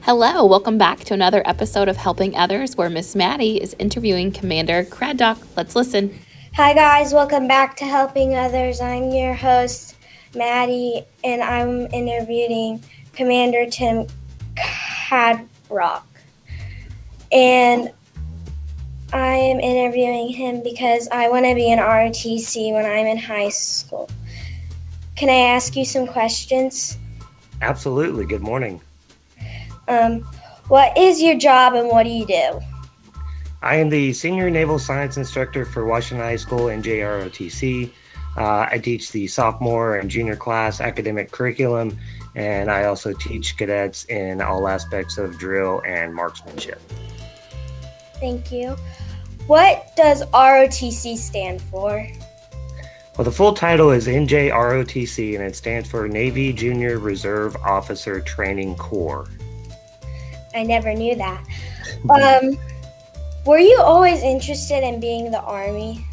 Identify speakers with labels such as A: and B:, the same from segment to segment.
A: Hello, welcome back to another episode of Helping Others where Miss Maddie is interviewing Commander Craddock. Let's listen.
B: Hi guys, welcome back to Helping Others. I'm your host, Maddie, and I'm interviewing Commander Tim Craddock. And I am interviewing him because I want to be an ROTC when I'm in high school. Can I ask you some questions?
C: Absolutely. Good morning.
B: What is your job and what do you do?
C: I am the Senior Naval Science Instructor for Washington High School NROTC. I teach the sophomore and junior class academic curriculum, and I also teach cadets in all aspects of drill and marksmanship.
B: Thank you. What does ROTC stand for?
C: Well, the full title is NROTC, and it stands for Navy Junior Reserve Officer Training Corps.
B: I never knew that. Were you always interested in being the Army?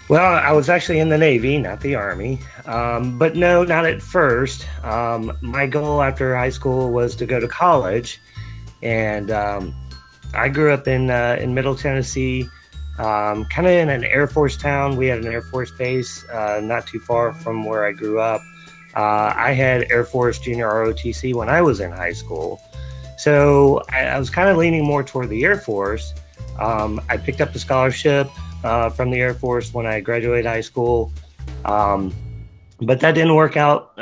C: Well, I was actually in the Navy, not the Army. But no, not at first. My goal after high school was to go to college. And I grew up in Middle Tennessee, kind of in an Air Force town. We had an Air Force base not too far from where I grew up. I had Air Force Junior ROTC when I was in high school. So I was kind of leaning more toward the Air Force. I picked up the scholarship from the Air Force when I graduated high school, but that didn't work out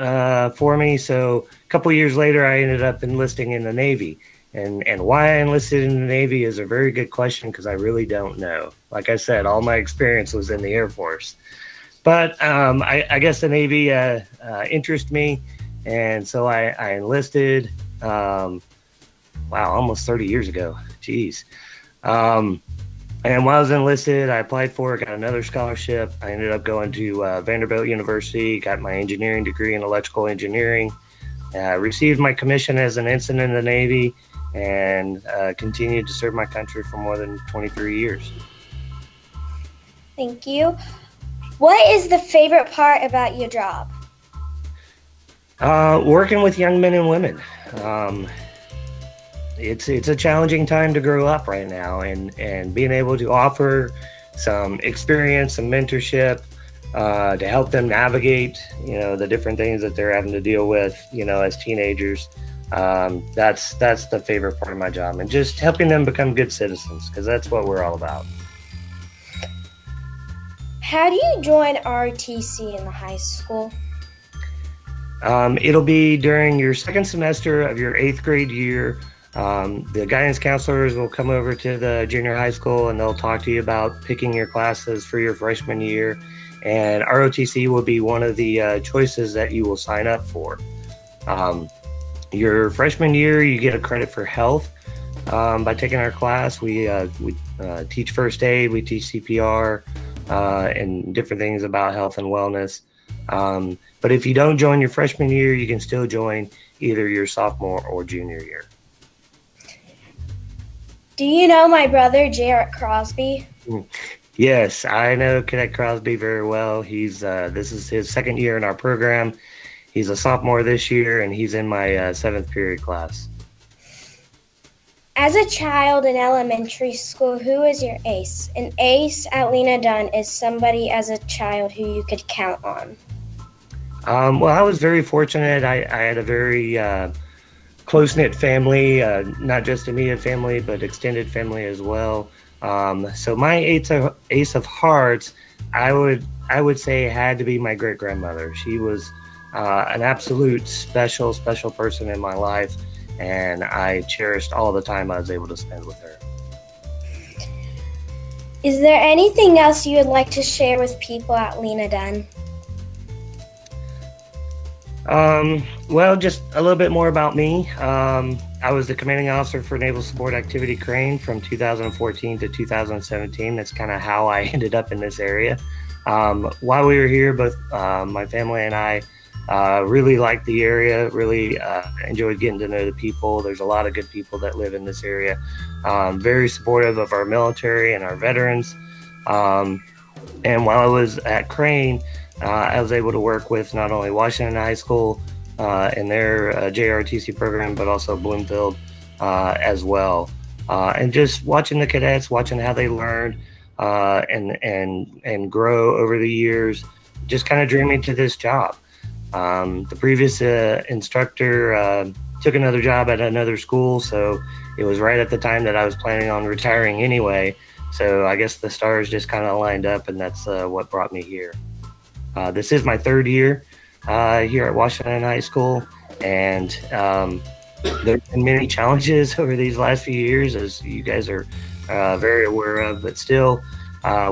C: for me. So a couple years later, I ended up enlisting in the Navy. And why I enlisted in the Navy is a very good question because I really don't know. Like I said, all my experience was in the Air Force. But I guess the Navy interested me, and so I enlisted. Wow, almost 30 years ago. Jeez. And while I was enlisted, I applied for it, got another scholarship. I ended up going to Vanderbilt University, got my engineering degree in electrical engineering, received my commission as an ensign in the Navy, and continued to serve my country for more than 23 years.
B: Thank you. What is the favorite part about your job?
C: Working with young men and women. It's a challenging time to grow up right now, and being able to offer some experience, some mentorship, to help them navigate, the different things that they're having to deal with, as teenagers. That's the favorite part of my job, and just helping them become good citizens, because that's what we're all about.
B: How do you join ROTC in the high school?
C: It'll be during your second semester of your 8th grade year. The guidance counselors will come over to the junior high school and they'll talk to you about picking your classes for your freshman year. And ROTC will be one of the choices that you will sign up for. Your freshman year, you get a credit for health by taking our class. We teach first aid, we teach CPR, and different things about health and wellness. But if you don't join your freshman year, you can still join either your sophomore or junior year.
B: Do you know my brother, Jarrett Crosby?
C: Yes, I know Cadet Crosby very well. He's this is his second year in our program. He's a sophomore this year, and he's in my 7th period class.
B: As a child in elementary school, who is your ace? An ace at Lena Dunn is somebody as a child who you could count on.
C: Well, I was very fortunate. I had a very close-knit family, not just immediate family, but extended family as well. So my ace of hearts, I would say had to be my great-grandmother. She was an absolute special person in my life, and I cherished all the time I was able to spend with her.
B: Is there anything else you would like to share with people at Lena Dunn?
C: Well, just a little bit more about me. I was the commanding officer for Naval Support Activity Crane from 2014 to 2017. That's kind of how I ended up in this area. While we were here, both my family and I really liked the area, really enjoyed getting to know the people. There's a lot of good people that live in this area. Very supportive of our military and our veterans. And while I was at Crane, I was able to work with not only Washington High School, in their JROTC program, but also Bloomfield as well. And just watching the cadets, watching how they learn and grow over the years, just kind of drew me to this job. The previous instructor took another job at another school, so it was right at the time that I was planning on retiring anyway. So I guess the stars just kind of lined up, and that's what brought me here. This is my third year here at Washington High School, and there's been many challenges over these last few years, as you guys are very aware of, but still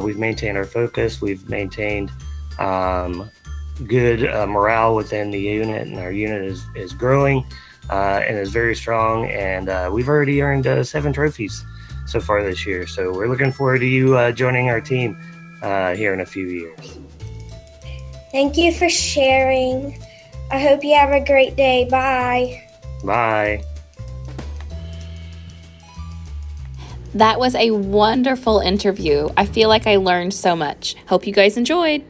C: we've maintained our focus. We've maintained good morale within the unit, and our unit is growing and is very strong, and we've already earned 7 trophies so far this year. So we're looking forward to you joining our team here in a few years.
B: Thank you for sharing. I hope you have a great day. Bye.
C: Bye.
A: That was a wonderful interview. I feel like I learned so much. Hope you guys enjoyed.